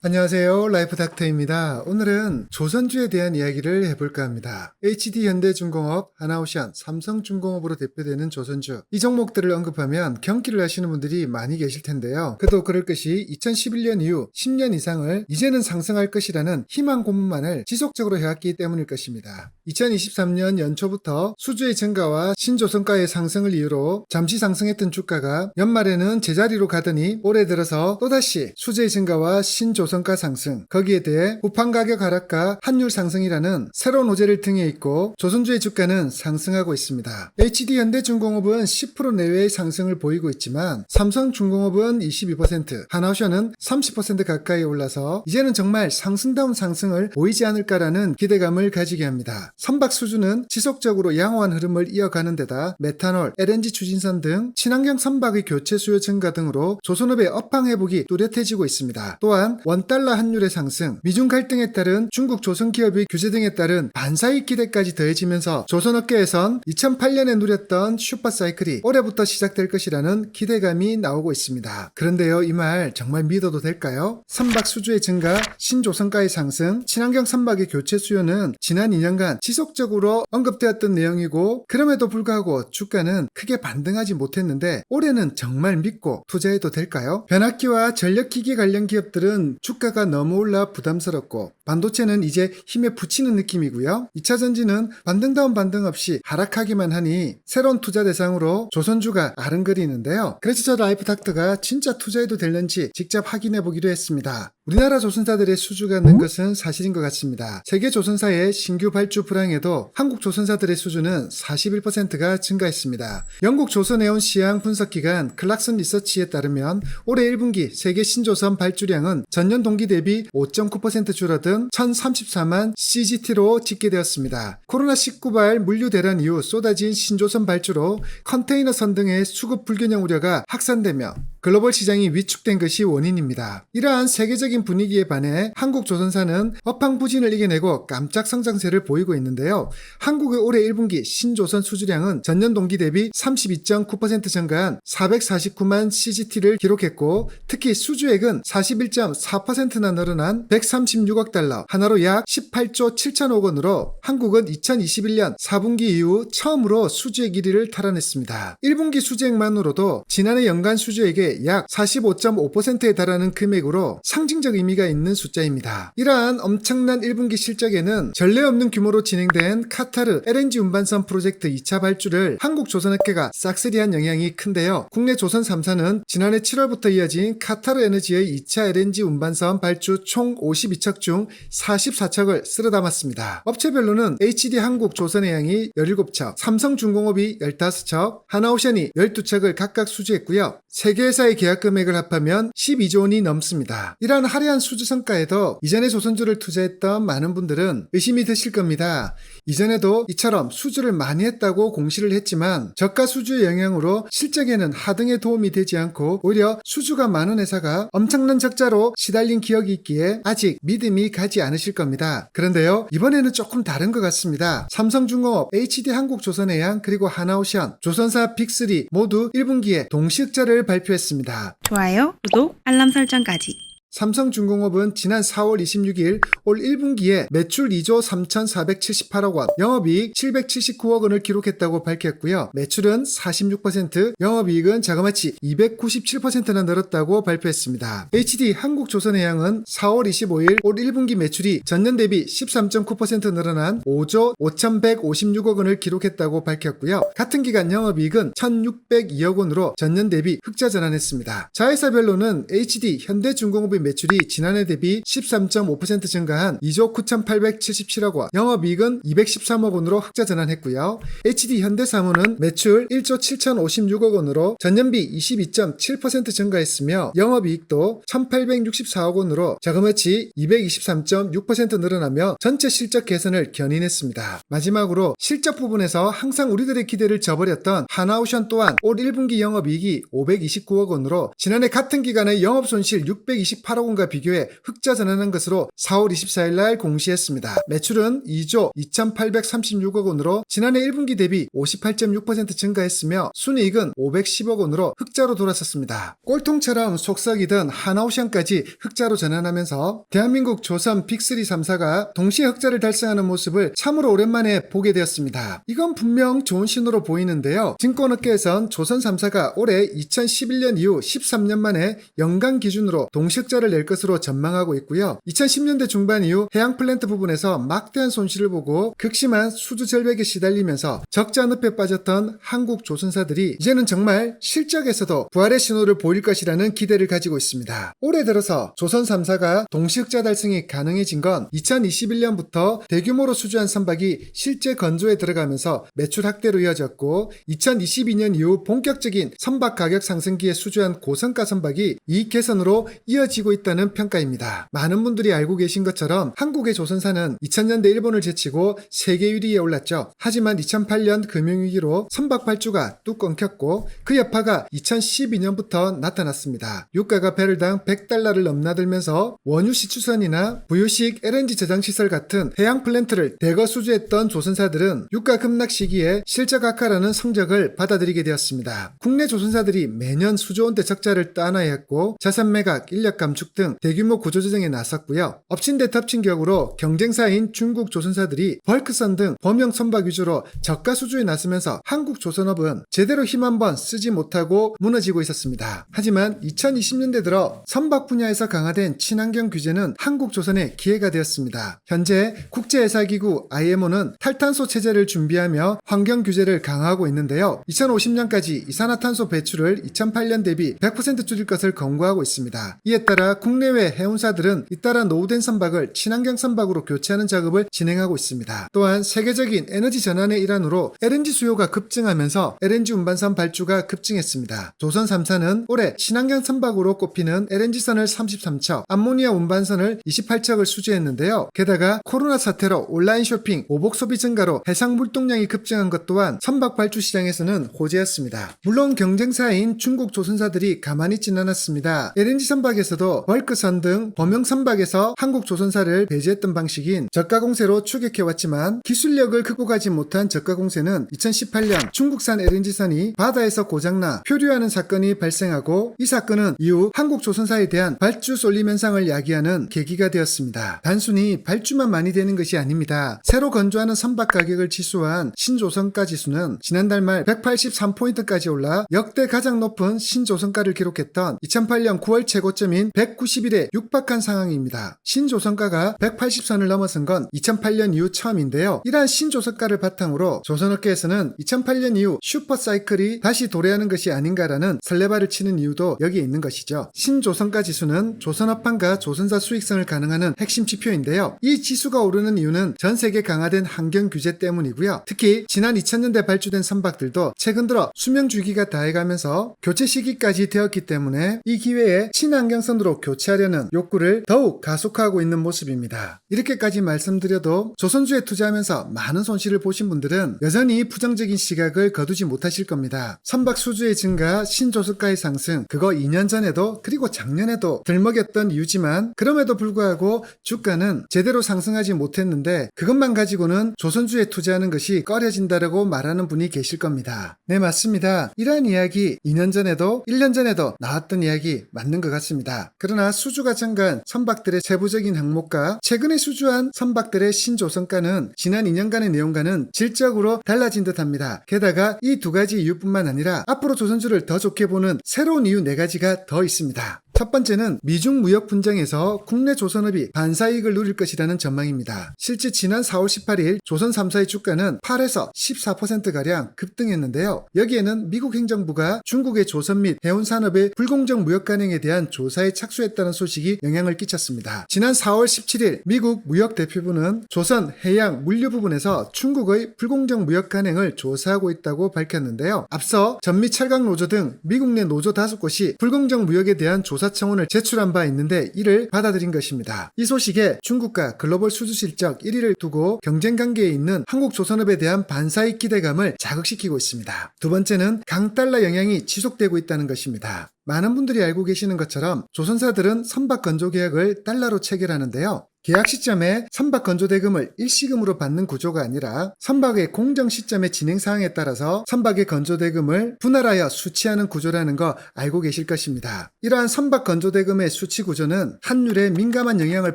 안녕하세요. 라이프닥터입니다. 오늘은 조선주에 대한 이야기를 해볼까 합니다. HD현대중공업, 하나오션, 삼성중공업으로 대표되는 조선주, 이 종목들을 언급하면 경기를 하시는 분들이 많이 계실 텐데요. 그도 그럴 것이 2011년 이후 10년 이상을 이제는 상승할 것이라는 희망 고문만을 지속적으로 해왔기 때문일 것입니다. 2023년 연초부터 수주의 증가와 신조선가의 상승을 이유로 잠시 상승했던 주가가 연말에는 제자리로 가더니 올해 들어서 또다시 수주의 증가와 신조선가 상승, 거기에 대해 부판 가격 하락과 환율 상승이라는 새로운 호재를 등에 있고 조선주의 주가는 상승하고 있습니다. HD현대중공업은 10% 내외의 상승을 보이고 있지만 삼성중공업은 22%, 하나오션은 30% 가까이 올라서 이제는 정말 상승다운 상승을 보이지 않을까라는 기대감을 가지게 합니다. 선박 수주는 지속적으로 양호한 흐름을 이어가는 데다 메탄올, LNG 추진선 등 친환경 선박의 교체 수요 증가 등으로 조선업의 업황 회복이 뚜렷해지고 있습니다. 또한 원달러 환율의 상승, 미중 갈등에 따른 중국 조선 기업의 규제 등에 따른 반사익 기대까지 더해지면서 조선업계에선 2008년에 누렸던 슈퍼사이클이 올해부터 시작될 것이라는 기대감이 나오고 있습니다. 그런데요, 이 말 정말 믿어도 될까요? 선박 수주의 증가, 신조선가의 상승, 친환경 선박의 교체 수요는 지난 2년간 지속적으로 언급되었던 내용이고 그럼에도 불구하고 주가는 크게 반등하지 못했는데 올해는 정말 믿고 투자해도 될까요? 변압기와 전력기기 관련 기업들은 주가가 너무 올라 부담스럽고 반도체는 이제 힘에 부치는 느낌이고요. 2차전지는 반등다운 반등 없이 하락하기만 하니 새로운 투자 대상으로 조선주가 아른거리는데요. 그래서 저 라이프닥터가 진짜 투자해도 될는지 직접 확인해 보기로 했습니다. 우리나라 조선사들의 수주가 는 것은 사실인 것 같습니다. 세계 조선사의 신규 발주 불황에도 한국 조선사들의 수주는 41%가 증가했습니다. 영국 조선해운 시향 분석기관 클락슨 리서치에 따르면 올해 1분기 세계 신조선 발주량은 전년 동기 대비 5.9% 줄어든 1034만 CGT로 집계되었습니다. 코로나19발 물류 대란 이후 쏟아진 신조선 발주로 컨테이너선 등의 수급 불균형 우려가 확산되며 글로벌 시장이 위축된 것이 원인입니다. 이러한 세계적인 분위기에 반해 한국 조선사는 업황 부진을 이겨내고 깜짝 성장세를 보이고 있는데요. 한국의 올해 1분기 신조선 수주량은 전년 동기 대비 32.9% 증가한 449만 CGT를 기록했고 특히 수주액은 41.4%나 늘어난 136억 달러, 하나로 약 18조 7천억 원으로 한국은 2021년 4분기 이후 처음으로 수주액 1위를 탈환했습니다. 1분기 수주액만으로도 지난해 연간 수주액의 약 45.5%에 달하는 금액으로 상징적 의미가 있는 숫자입니다. 이러한 엄청난 1분기 실적에는 전례 없는 규모로 진행된 카타르 LNG 운반선 프로젝트 2차 발주를 한국 조선업계가 싹쓸이한 영향이 큰데요. 국내 조선 3사는 지난해 7월부터 이어진 카타르 에너지의 2차 LNG 운반선 발주 총 52척 중 44척을 쓸어 담았습니다. 업체별로는 HD 한국 조선해양이 17척, 삼성중공업이 15척, 하나오션이 12척을 각각 수주했고요. 세 개 회사의 계약 금액을 합하면 12조 원이 넘습니다. 이러한 화려한 수주 성과에도 이전에 조선주를 투자했던 많은 분들은 의심이 드실 겁니다. 이전에도 이처럼 수주를 많이 했다고 공시를 했지만 저가 수주의 영향으로 실적에는 하등에 도움이 되지 않고 오히려 수주가 많은 회사가 엄청난 적자로 시달린 기억이 있기에 아직 믿음이 가지 않으실 겁니다. 그런데요, 이번에는 조금 다른 것 같습니다. 삼성중공업, HD 한국조선해양 그리고 하나오션, 조선사 빅3 모두 1분기에 동시흑자를 발표했습니다. 좋아요, 구독, 알람 설정까지. 삼성중공업은 지난 4월 26일 올 1분기에 매출 2조 3,478억 원, 영업이익 779억 원을 기록했다고 밝혔고요. 매출은 46%, 영업이익은 자그마치 297%나 늘었다고 발표했습니다. HD 한국조선해양은 4월 25일 올 1분기 매출이 전년 대비 13.9% 늘어난 5조 5,156억 원을 기록했다고 밝혔고요. 같은 기간 영업이익은 1,602억 원으로 전년 대비 흑자 전환했습니다. 자회사별로는 HD 현대중공업의 매출이 지난해 대비 13.5% 증가한 2조 9,877억 원, 영업이익은 213억 원으로 흑자 전환했고요. HD 현대사무는 매출 1조 7,056억 원으로 전년비 22.7% 증가했으며 영업이익도 1,864억 원으로 자그마치 223.6% 늘어나며 전체 실적 개선을 견인했습니다. 마지막으로 실적 부분에서 항상 우리들의 기대를 저버렸던 하나오션 또한 올 1분기 영업이익이 529억 원으로 지난해 같은 기간의 영업손실 628억 8억 원과 비교해 흑자 전환한 것으로 4월 24일 날 공시했습니다. 매출은 2조 2,836억 원으로 지난해 1분기 대비 58.6% 증가했으며 순이익은 510억 원으로 흑자로 돌아섰습니다. 꼴통처럼 속썩이던 하나오션까지 흑자로 전환하면서 대한민국 조선 빅3 3사가 동시에 흑자를 달성하는 모습을 참으로 오랜만에 보게 되었습니다. 이건 분명 좋은 신호로 보이는데요. 증권업계에선 조선 3사가 올해 2011년 이후 13년 만에 연간 기준으로 동시흑자를 낼 것으로 전망하고 있고요. 2010년대 중반 이후 해양 플랜트 부분에서 막대한 손실을 보고 극심한 수주 절벽에 시달리면서 적자 늪에 빠졌던 한국 조선사들이 이제는 정말 실적에서도 부활의 신호를 보일 것이라는 기대를 가지고 있습니다. 올해 들어서 조선 3사가 동시흑자 달성이 가능해진 건 2021년부터 대규모로 수주한 선박이 실제 건조에 들어가면서 매출 확대로 이어졌고 2022년 이후 본격적인 선박 가격 상승기에 수주한 고성가 선박이 이익 개선으로 이어지고 있다는 평가입니다. 많은 분들이 알고 계신 것처럼 한국의 조선사는 2000년대 일본을 제치고 세계 1위에 올랐죠. 하지만 2008년 금융위기로 선박 발주가 뚝 끊겼고 그 여파가 2012년부터 나타났습니다. 유가가 배럴당 100달러를 넘나들면서 원유시 추선이나 부유식 LNG 저장시설 같은 해양 플랜트를 대거 수주했던 조선사들은 유가 급락 시기에 실적 악화라는 성적을 받아들이게 되었습니다. 국내 조선사들이 매년 수조원대 적자를 따놔야 했고 자산 매각, 인력 감축 등 대규모 구조조정에 나섰고요. 엎친 데 덮친 격으로 경쟁사인 중국 조선사들이 벌크선 등 범용 선박 위주로 저가 수주에 나서면서 한국 조선업은 제대로 힘 한번 쓰지 못하고 무너지고 있었습니다. 하지만 2020년대 들어 선박 분야에서 강화된 친환경 규제는 한국 조선의 기회가 되었습니다. 현재 국제해사기구 IMO는 탈탄소 체제를 준비하며 환경 규제를 강화하고 있는데요. 2050년까지 이산화탄소 배출을 2008년 대비 100% 줄일 것을 권고하고 있습니다. 이에 따라 국내외 해운사들은 잇따라 노후된 선박을 친환경 선박으로 교체하는 작업을 진행하고 있습니다. 또한 세계적인 에너지 전환의 일환으로 LNG 수요가 급증하면서 LNG 운반선 발주가 급증했습니다. 조선 3사는 올해 친환경 선박으로 꼽히는 LNG선을 33척, 암모니아 운반선을 28척을 수주했는데요. 게다가 코로나 사태로 온라인 쇼핑, 오복 소비 증가로 해상 물동량이 급증한 것 또한 선박 발주 시장에서는 호재였습니다. 물론 경쟁사인 중국 조선사들이 가만히 있진 않았습니다. LNG 선박에서도 벌크선 등 범용 선박에서 한국 조선사를 배제했던 방식인 저가 공세로 추격해왔지만 기술력을 극복하지 못한 저가 공세는 2018년 중국산 LNG선이 바다에서 고장나 표류하는 사건이 발생하고 이 사건은 이후 한국 조선사에 대한 발주 쏠림 현상을 야기하는 계기가 되었습니다. 단순히 발주만 많이 되는 것이 아닙니다. 새로 건조하는 선박 가격을 지수한 신조선가 지수는 지난달 말 183포인트까지 올라 역대 가장 높은 신조선가를 기록했던 2008년 9월 최고점인 190일에 육박한 상황입니다. 신조선가가 180선을 넘어선 건 2008년 이후 처음인데요. 이러한 신조선가를 바탕으로 조선업계에서는 2008년 이후 슈퍼사이클이 다시 도래하는 것이 아닌가라는 설레발을 치는 이유도 여기에 있는 것이죠. 신조선가 지수는 조선업황과 조선사 수익성을 가능하는 핵심 지표인데요. 이 지수가 오르는 이유는 전 세계 강화된 환경 규제 때문이고요. 특히 지난 2000년대 발주된 선박들도 최근 들어 수명 주기가 다해가면서 교체 시기까지 되었기 때문에 이 기회에 친환경선으로 교체하려는 욕구를 더욱 가속화하고 있는 모습입니다. 이렇게까지 말씀드려도 조선주에 투자하면서 많은 손실을 보신 분들은 여전히 부정적인 시각을 거두지 못하실 겁니다. 선박 수주의 증가, 신조선가의 상승, 그거 2년 전에도 그리고 작년에도 들먹였던 이유지만 그럼에도 불구하고 주가는 제대로 상승하지 못했는데 그것만 가지고는 조선주에 투자하는 것이 꺼려진다라고 말하는 분이 계실 겁니다. 네, 맞습니다. 이러한 이야기 2년 전에도 1년 전에도 나왔던 이야기 맞는 것 같습니다. 그러나 수주가 증가한 선박들의 세부적인 항목과 최근에 수주한 선박들의 신조선가는 지난 2년간의 내용과는 질적으로 달라진 듯합니다. 게다가 이 두 가지 이유뿐만 아니라 앞으로 조선주를 더 좋게 보는 새로운 이유 4가지가 더 있습니다. 첫 번째는 미중 무역 분쟁에서 국내 조선업이 반사이익을 누릴 것이라는 전망입니다. 실제 지난 4월 18일 조선 3사의 주가는 8에서 14%가량 급등했는데요. 여기에는 미국 행정부가 중국의 조선 및 해운 산업의 불공정 무역 간행에 대한 조사에 착수했다는 소식이 영향을 끼쳤습니다. 지난 4월 17일 미국 무역 대표부는 조선 해양 물류 부분에서 중국의 불공정 무역 간행을 조사하고 있다고 밝혔는데요. 앞서 전미 철강 노조 등 미국 내 노조 5곳이 불공정 무역에 대한 조사 청원을 제출한 바 있는데 이를 받아들인 것입니다. 이 소식에 중국과 글로벌 수주 실적 1위를 두고 경쟁 관계에 있는 한국 조선업에 대한 반사익 기대감을 자극시키고 있습니다. 두 번째는 강달러 영향이 지속되고 있다는 것입니다. 많은 분들이 알고 계시는 것처럼 조선사들은 선박 건조 계약을 달러로 체결하는데요. 계약 시점에 선박 건조 대금을 일시금으로 받는 구조가 아니라 선박의 공정 시점의 진행 사항에 따라서 선박의 건조 대금을 분할하여 수취하는 구조라는 거 알고 계실 것입니다. 이러한 선박 건조 대금의 수취 구조는 환율에 민감한 영향을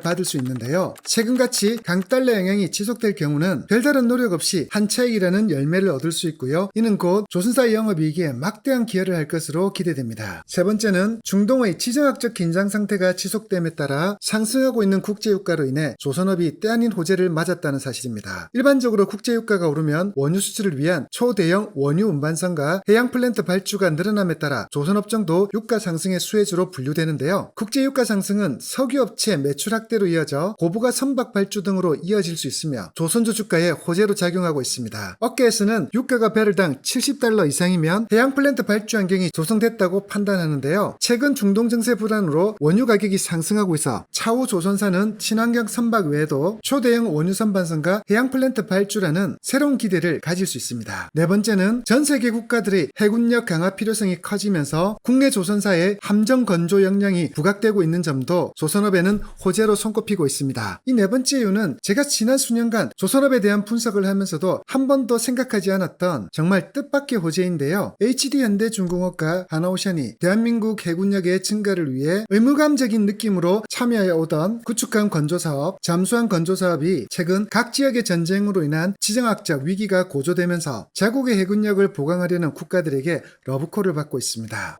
받을 수 있는데요. 최근같이 강달러 영향이 지속될 경우는 별다른 노력 없이 한 차익이라는 열매를 얻을 수 있고요. 이는 곧 조선사의 영업이익에 막대한 기여를 할 것으로 기대됩니다. 세 번째는 중동의 지정학적 긴장 상태가 지속됨에 따라 상승하고 있는 국제유가 로 인해 조선업이 때 아닌 호재를 맞았다는 사실입니다. 일반적으로 국제유가가 오르면 원유 수출을 위한 초대형 원유 운반선과 해양 플랜트 발주가 늘어남에 따라 조선업종도 유가 상승의 수혜주로 분류되는데요. 국제유가 상승은 석유업체 매출 확대로 이어져 고부가 선박 발주 등으로 이어질 수 있으며 조선주 주가에 호재로 작용하고 있습니다. 업계에서는 유가가 배럴당 70달러 이상이면 해양 플랜트 발주 환경이 조성됐다고 판단하는데요. 최근 중동 정세 불안으로 원유 가격이 상승하고 있어 차후 조선사는 친환경 선박 외에도 초대형 원유 선반선과 해양 플랜트 발주라는 새로운 기대를 가질 수 있습니다. 네 번째는 전 세계 국가들의 해군력 강화 필요성이 커지면서 국내 조선사의 함정 건조 역량이 부각되고 있는 점도 조선업에는 호재로 손꼽히고 있습니다. 이 네 번째 이유는 제가 지난 수년간 조선업에 대한 분석을 하면서도 한 번도 생각하지 않았던 정말 뜻밖의 호재인데요. HD현대중공업과 하나오션이 대한민국 해군력의 증가를 위해 의무감적인 느낌으로 참여해 오던 구축함 건조 사업, 잠수함 건조 사업이 최근 각 지역의 전쟁으로 인한 지정학적 위기가 고조되면서 자국의 해군력을 보강하려는 국가들에게 러브콜을 받고 있습니다.